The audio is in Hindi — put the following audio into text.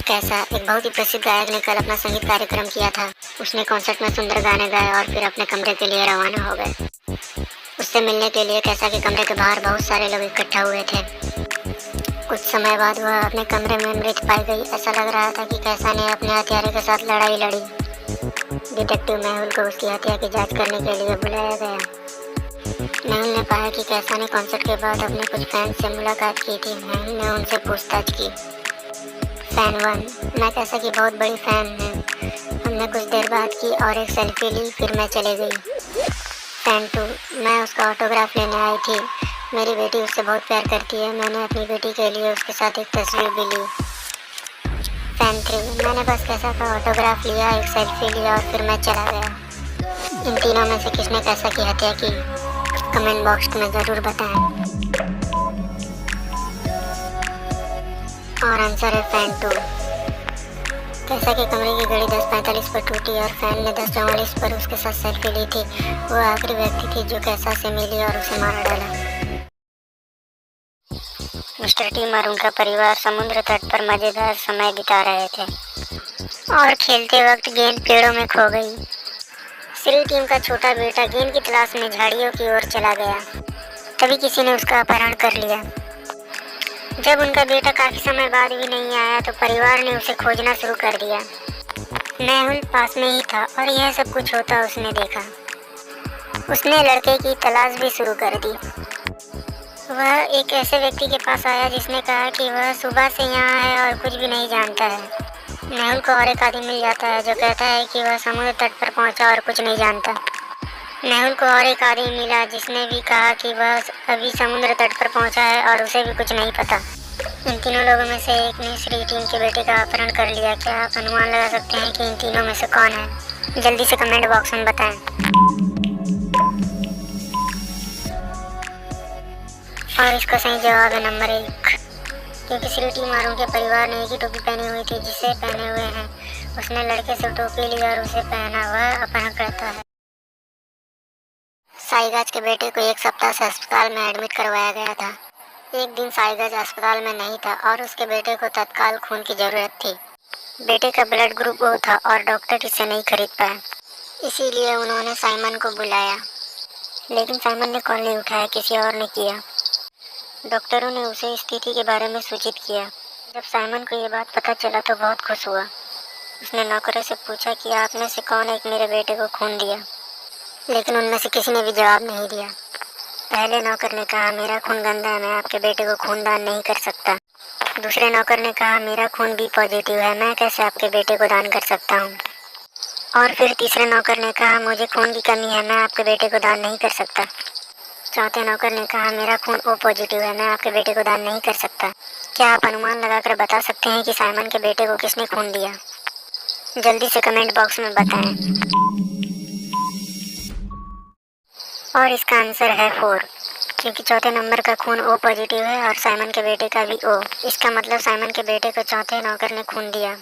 कैसा एक बहुत ही प्रसिद्ध गायक ने कल अपना संगीत कार्यक्रम किया था। उसने कॉन्सर्ट में सुंदर गाने गाए और फिर अपने कमरे के लिए रवाना हो गए। उससे मिलने के लिए कैसा के कमरे के बाहर बहुत सारे लोग इकट्ठा हुए थे। कुछ समय बाद वह अपने कमरे में मृत पाई गई। ऐसा लग रहा था कि कैसा ने अपने हथियारों के साथ लड़ाई लड़ी। डिटेक्टिव मेहुल को उसकी हत्या की जांच करने के लिए बुलाया गया। मेहुल ने पाया कि कैसा ने कॉन्सर्ट के बाद अपने कुछ फैंस से मुलाकात की थी। मेहुल ने उनसे पूछताछ की। फैन 1, मैं कैसा की बहुत बड़ी फैन हूँ। हमने कुछ देर बात की और एक सेल्फी ली, फिर मैं चले गई। फैन 2, मैं उसका ऑटोग्राफ लेने आई थी। मेरी बेटी उससे बहुत प्यार करती है। मैंने अपनी बेटी के लिए उसके साथ एक तस्वीर भी ली। फैन 3, मैंने बस कैसा का ऑटोग्राफ लिया, एक सेल्फी लिया और फिर मैं चला गया। इन तीनों में से किसने कैसा की हत्या की? कमेंट बॉक्स में ज़रूर बताएं। और आंसर है फैन 2। कैसा के कमरे की घड़ी 10:45 पर टूटी और फैन ने 10:44 पर उसके साथ सेल्फी ली थी। वो आखिरी व्यक्ति थी जो कैसा से मिली और उसे मार डाला। मिस्टर टीम और उनका परिवार समुद्र तट पर मजेदार समय बिता रहे थे और खेलते वक्त गेंद पेड़ों में खो गई। श्री टीम का छोटा बेटा गेंद की तलाश में झाड़ियों की ओर चला गया। तभी किसी ने उसका अपहरण कर लिया। जब उनका बेटा काफी समय बाद भी नहीं आया तो परिवार ने उसे खोजना शुरू कर दिया। मेहुल पास में ही था और यह सब कुछ होता उसने देखा। उसने लड़के की तलाश भी शुरू कर दी। वह एक ऐसे व्यक्ति के पास आया जिसने कहा कि वह सुबह से यहाँ है और कुछ भी नहीं जानता है। मेहुल को और एक आदमी मिल जाता है जो कहता है कि वह समुद्र तट पर पहुँचा और कुछ नहीं जानता। मेहुल को और एक आदमी मिला जिसने भी कहा कि वह अभी समुद्र तट पर पहुंचा है और उसे भी कुछ नहीं पता। इन तीनों लोगों में से एक ने श्री टीम के बेटे का अपहरण कर लिया। क्या आप अनुमान लगा सकते हैं कि इन तीनों में से कौन है? जल्दी से कमेंट बॉक्स में बताएं। और इसका सही जवाब है नंबर 1, क्योंकि श्री टीम और उनके परिवार ने एक ही टोपी पहनी हुई थी जिसे पहने हुए हैं। उसने लड़के से टोपी ली और उसे पहना। वह अपहरण करता है। साईगाज के बेटे को एक सप्ताह से अस्पताल में एडमिट करवाया गया था। एक दिन साईगाज अस्पताल में नहीं था और उसके बेटे को तत्काल खून की जरूरत थी। बेटे का ब्लड ग्रुप O था और डॉक्टर इसे नहीं खरीद पाया। इसीलिए उन्होंने साइमन को बुलाया, लेकिन साइमन ने कॉल नहीं उठाया, किसी और ने किया। डॉक्टरों ने उसे स्थिति के बारे में सूचित किया। जब साइमन को ये बात पता चला तो बहुत खुश हुआ। उसने नौकरों से पूछा कि आप में से कौन एक मेरे बेटे को खून दिया, लेकिन उनमें से किसी ने भी जवाब नहीं दिया। पहले नौकर ने कहा, मेरा खून गंदा है, मैं आपके बेटे को खून दान नहीं कर सकता। दूसरे नौकर ने कहा, मेरा खून भी पॉजिटिव है, मैं कैसे आपके बेटे को दान कर सकता हूँ। और फिर तीसरे नौकर ने कहा, मुझे खून की कमी है, मैं आपके बेटे को दान नहीं कर सकता। चौथे नौकर ने कहा, मेरा खून O पॉजिटिव है, मैं आपके बेटे को दान नहीं कर सकता। क्या आप अनुमान लगाकर बता सकते हैं कि साइमन के बेटे को किसने खून दिया? जल्दी से कमेंट बॉक्स में बताएं। और इसका आंसर है 4, क्योंकि चौथे नंबर का खून O पॉजिटिव है और साइमन के बेटे का भी O। इसका मतलब साइमन के बेटे को चौथे नौकर ने खून दिया।